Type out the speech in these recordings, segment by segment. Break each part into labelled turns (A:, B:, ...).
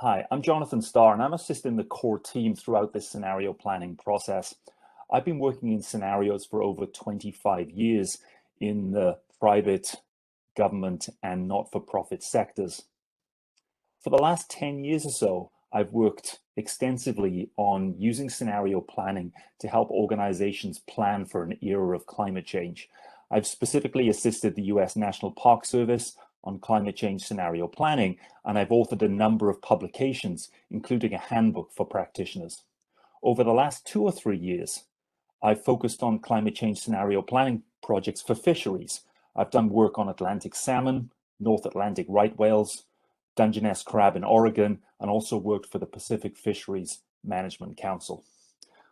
A: Hi, I'm Jonathan Starr, and I'm assisting the core team throughout this scenario planning process. I've been working in scenarios for over 25 years in the private, government, and not-for-profit sectors. For the last 10 years or so, I've worked extensively on using scenario planning to help organizations plan for an era of climate change. I've specifically assisted the US National Park Service on climate change scenario planning, and I've authored a number of publications, including a handbook for practitioners. Over the last 2 or 3 years, I've focused on climate change scenario planning projects for fisheries. I've done work on Atlantic salmon, North Atlantic right whales, Dungeness crab in Oregon, and also worked for the Pacific Fisheries Management Council.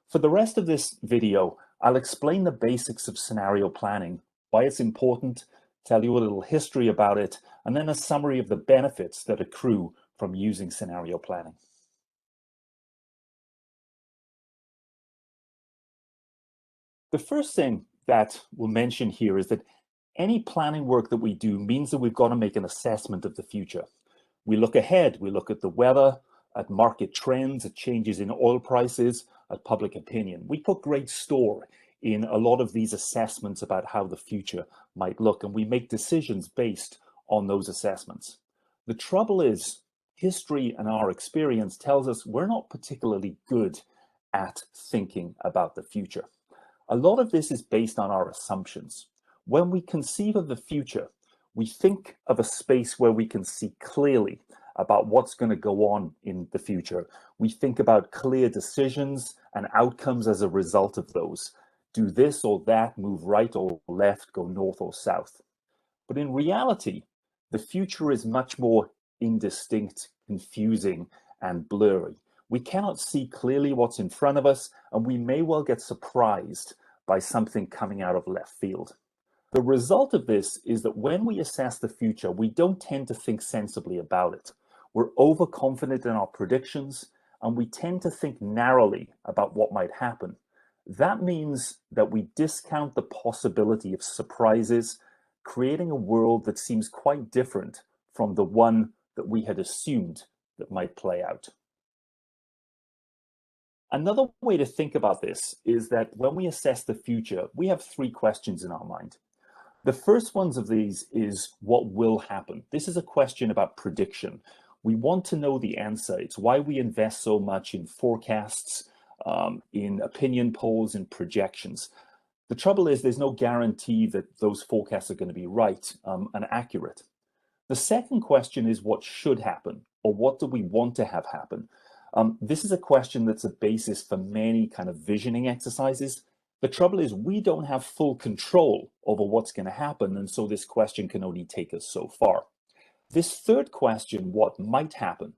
A: For the rest of this video, I'll explain the basics of scenario planning, why it's important, tell you a little history about it, and then a summary of the benefits that accrue from using scenario planning. The first thing that we'll mention here is that any planning work that we do means that we've got to make an assessment of the future. We look ahead, we look at the weather, at market trends, at changes in oil prices, at public opinion. We put great store in a lot of these assessments about how the future might look, and we make decisions based on those assessments. The trouble is, history and our experience tells us we're not particularly good at thinking about the future. A lot of this is based on our assumptions. When we conceive of the future, we think of a space where we can see clearly about what's going to go on in the future. We think about clear decisions and outcomes as a result of those. Do this or that, move right or left, go north or south. But in reality, the future is much more indistinct, confusing, and blurry. We cannot see clearly what's in front of us, and we may well get surprised by something coming out of left field. The result of this is that when we assess the future, we don't tend to think sensibly about it. We're overconfident in our predictions, and we tend to think narrowly about what might happen. That means that we discount the possibility of surprises, creating a world that seems quite different from the one that we had assumed that might play out. Another way to think about this is that when we assess the future, we have three questions in our mind. The first ones of these is what will happen. This is a question about prediction. We want to know the answer. It's why we invest so much in forecasts, in opinion polls, and projections. The trouble is there's no guarantee that those forecasts are going to be right and accurate. The second question is what should happen, or what do we want to have happen? This is a question that's a basis for many kind of visioning exercises. The trouble is we don't have full control over what's going to happen, and so this question can only take us so far. This third question, what might happen,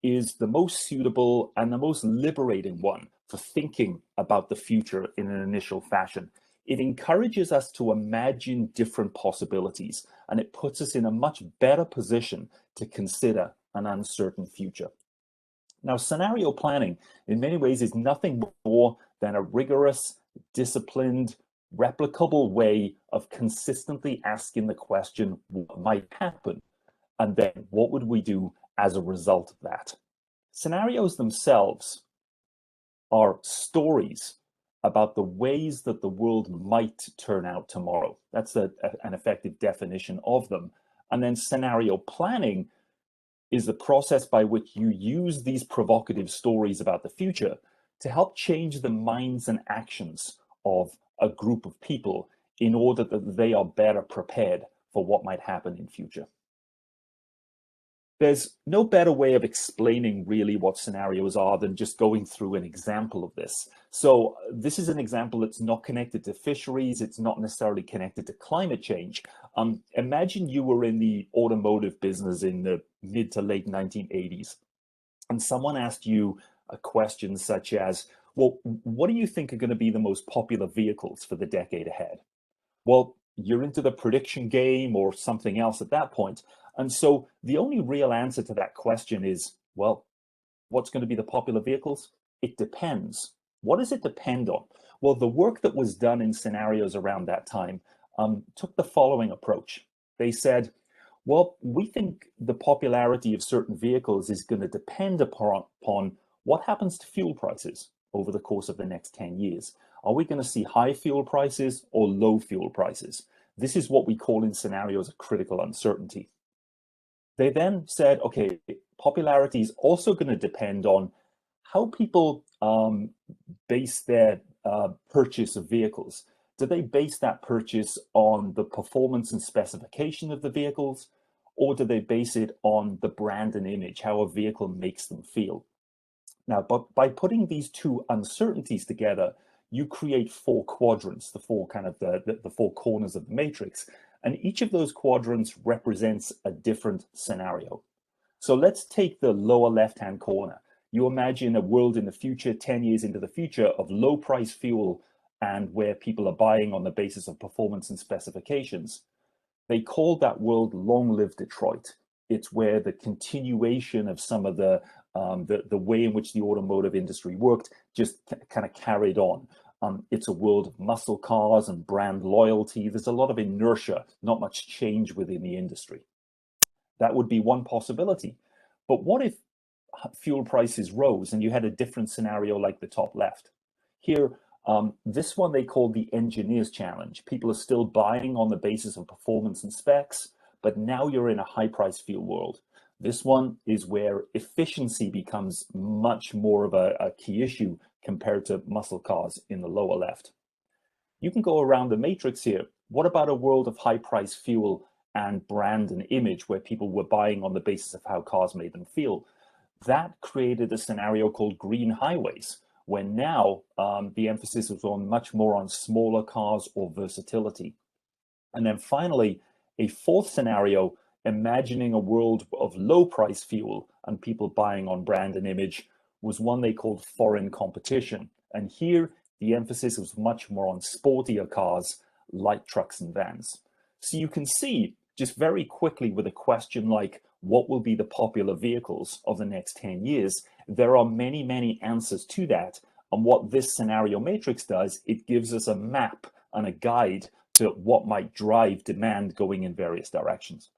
A: is the most suitable and the most liberating one for thinking about the future in an initial fashion. It encourages us to imagine different possibilities, and it puts us in a much better position to consider an uncertain future. Now, scenario planning, in many ways, is nothing more than a rigorous, disciplined, replicable way of consistently asking the question, what might happen? And then what would we do as a result of that? Scenarios themselves are stories about the ways that the world might turn out tomorrow. That's an effective definition of them. And then scenario planning is the process by which you use these provocative stories about the future to help change the minds and actions of a group of people in order that they are better prepared for what might happen in future. There's no better way of explaining really what scenarios are than just going through an example of this. So this is an example that's not connected to fisheries. It's not necessarily connected to climate change. Imagine you were in the automotive business in the mid to late 1980s, and someone asked you a question such as, well, what do you think are going to be the most popular vehicles for the decade ahead? Well, you're into the prediction game or something else at that point. And so the only real answer to that question is, well, what's going to be the popular vehicles? It depends. What does it depend on? Well, the work that was done in scenarios around that time took the following approach. They said, Well, we think the popularity of certain vehicles is going to depend upon what happens to fuel prices over the course of the next 10 years. Are we going to see high fuel prices or low fuel prices? This is what we call in scenarios a critical uncertainty. They then said, okay, popularity is also going to depend on how people base their purchase of vehicles. Do they base that purchase on the performance and specification of the vehicles, or do they base it on the brand and image, how a vehicle makes them feel? Now, but by putting these two uncertainties together, you create four quadrants, the four kind of the four corners of the matrix, and each of those quadrants represents a different scenario. So let's take the lower left-hand corner. You imagine a world in the future, 10 years into the future, of low price fuel and where people are buying on the basis of performance and specifications. They called that world Long Live Detroit. It's where the continuation of some of the way in which the automotive industry worked just kind of carried on. It's a world of muscle cars and brand loyalty. There's a lot of inertia, not much change within the industry. That would be one possibility. But what if fuel prices rose and you had a different scenario like the top left? Here, this one they call the engineer's challenge. People are still buying on the basis of performance and specs, but now you're in a high price fuel world. This one is where efficiency becomes much more of a key issue compared to muscle cars in the lower left. You can go around the matrix here. What about a world of high price fuel and brand and image where people were buying on the basis of how cars made them feel? That created a scenario called green highways, where now the emphasis was on much more on smaller cars or versatility. And then finally, a fourth scenario, imagining a world of low price fuel and people buying on brand and image, was one they called foreign competition. And here, the emphasis was much more on sportier cars, light trucks and vans. So you can see just very quickly with a question like, what will be the popular vehicles of the next 10 years? There are many, many answers to that. And what this scenario matrix does, it gives us a map and a guide to what might drive demand going in various directions.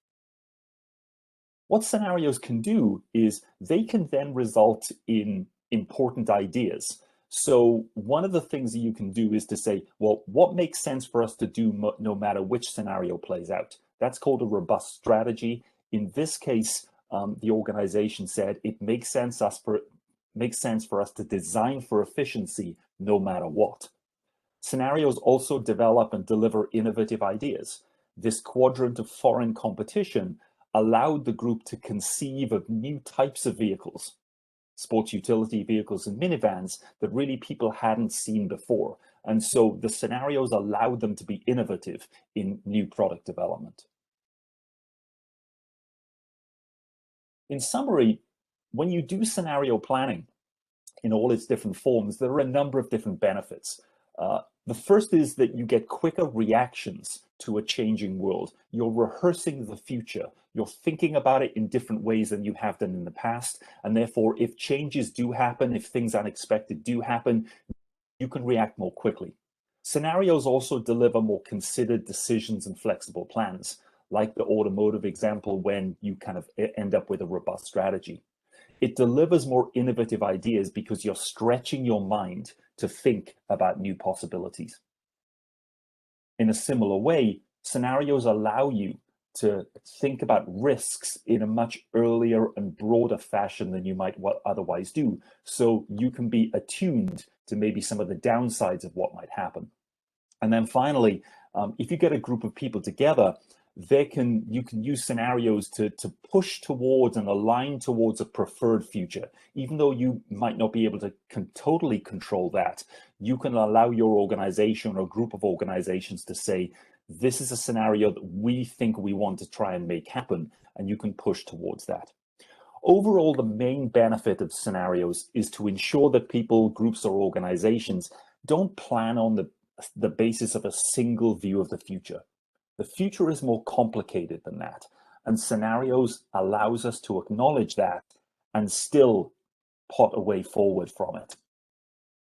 A: What scenarios can do is they can then result in important ideas. So one of the things that you can do is to say, well, what makes sense for us to do no matter which scenario plays out? That's called a robust strategy. In this case, the organization said it makes sense for us to design for efficiency no matter what. Scenarios also develop and deliver innovative ideas. This quadrant of foreign competition allowed the group to conceive of new types of vehicles, sports utility vehicles and minivans that really people hadn't seen before. And so the scenarios allowed them to be innovative in new product development. In summary, when you do scenario planning in all its different forms, there are a number of different benefits. The first is that you get quicker reactions to a changing world. You're rehearsing the future. You're thinking about it in different ways than you have done in the past. And therefore, if changes do happen, if things unexpected do happen, you can react more quickly. Scenarios also deliver more considered decisions and flexible plans, like the automotive example when you kind of end up with a robust strategy. It delivers more innovative ideas because you're stretching your mind to think about new possibilities. In a similar way, scenarios allow you to think about risks in a much earlier and broader fashion than you might otherwise do. So you can be attuned to maybe some of the downsides of what might happen. And then finally, if you get a group of people together, you can use scenarios to push towards and align towards a preferred future. Even though you might not be able to totally control that, you can allow your organization or group of organizations to say, this is a scenario that we think we want to try and make happen, and you can push towards that. Overall, the main benefit of scenarios is to ensure that people, groups, or organizations don't plan on the basis of a single view of the future. The future is more complicated than that, and scenarios allows us to acknowledge that and still plot a way forward from it.